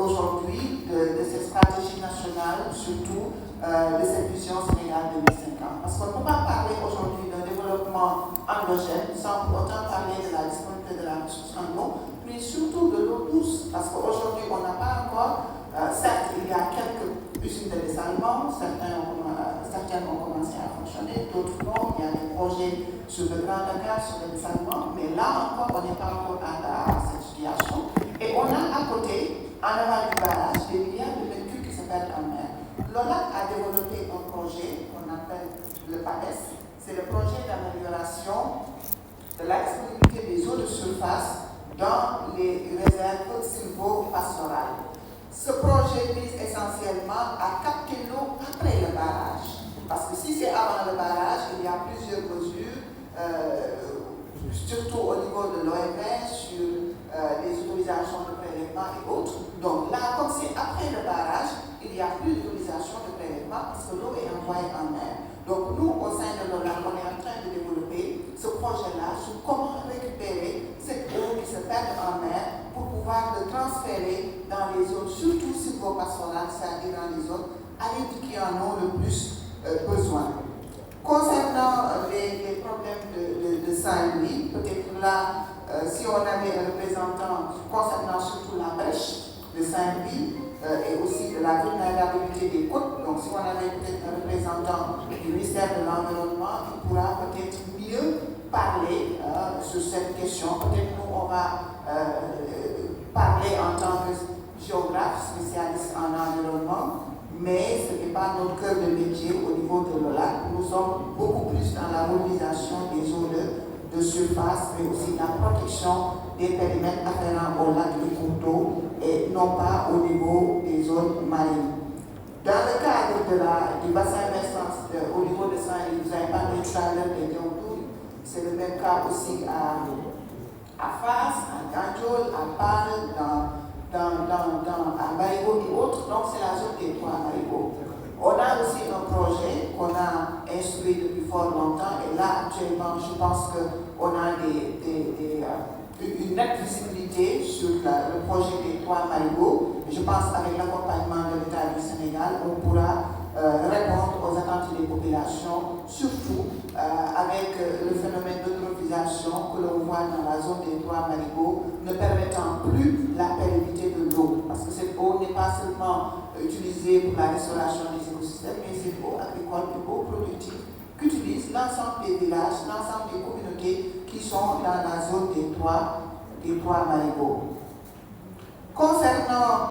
aujourd'hui de cette stratégie nationale, surtout de cette vision Sénégal 2050. Parce qu'on ne peut pas parler aujourd'hui d'un développement endogène sans pour autant parler de la disponibilité de la ressource en eau, mais surtout de l'eau douce. Parce qu'aujourd'hui, on n'a pas encore, certes, il y a quelques usines de dessalement, certaines ont commencé à fonctionner, d'autres non. Il y a des projets sur le Grand Dakar, sur le dessalement, mais là encore, on n'est pas encore à cette situation. Et on a à côté, en aval du barrage, des milliards de mètres cubes qui se perdent en mer. L'ONAC a développé un projet qu'on appelle le PADES, c'est le projet d'amélioration de la disponibilité des eaux de surface dans les réserves sylvo-pastorales. Ce projet vise essentiellement à capter l'eau après le barrage. Parce que si c'est avant le barrage, il y a plusieurs mesures, surtout au niveau de l'OMS, sur les autorisations de prélèvement et autres. Donc là, comme c'est après le barrage, il n'y a plus d'autorisation de prélèvement parce que l'eau est envoyée en mer. Donc nous, au sein de l'ONAC, on est en train de développer ce projet-là sur comment récupérer cette eau qui se perd en mer pour pouvoir le transférer dans les zones, surtout sylvo-pastorales, c'est-à-dire dans les zones arides qui en ont le plus besoin. Concernant les problèmes de Saint-Louis, peut-être là, si on avait un représentant concernant surtout la brèche de Saint-Louis et aussi de la vulnérabilité des côtes, donc si on avait peut-être un représentant du ministère de l'Environnement, il pourra peut-être mieux parler sur cette question. Peut-être nous, on va parler en tant que géographe, spécialiste en environnement, mais ce n'est pas notre cœur de métier au niveau de l'OLAC. Nous sommes beaucoup plus dans la mobilisation des eaux de surface, mais aussi la protection des périmètres afférents au lac de cours d'eau et non pas au niveau des zones marines. Dans le cadre du bassin versant au niveau de Saint-Louis, vous avez parlé tout à l'heure des Diaoudou, c'est le même cas aussi à Fas, à Gandiol, à Pal, à Marigot et autres, donc c'est la zone des trois Marigot. On a aussi un projet qu'on a instruit depuis fort longtemps et là actuellement je pense qu'on a une nette visibilité sur le projet des trois Marigot. Je pense qu'avec l'accompagnement de l'État du Sénégal, on pourra répondre aux attentes des populations, surtout avec le phénomène d'eutrophisation que l'on voit dans la zone des trois Marigots, ne permettant plus la pérennité de l'eau. Parce que cette eau n'est pas seulement utilisée pour la restauration des écosystèmes, mais c'est une eau agricole, une eau productive qu'utilisent l'ensemble des villages, l'ensemble des communautés qui sont dans la zone des trois Marigots. Concernant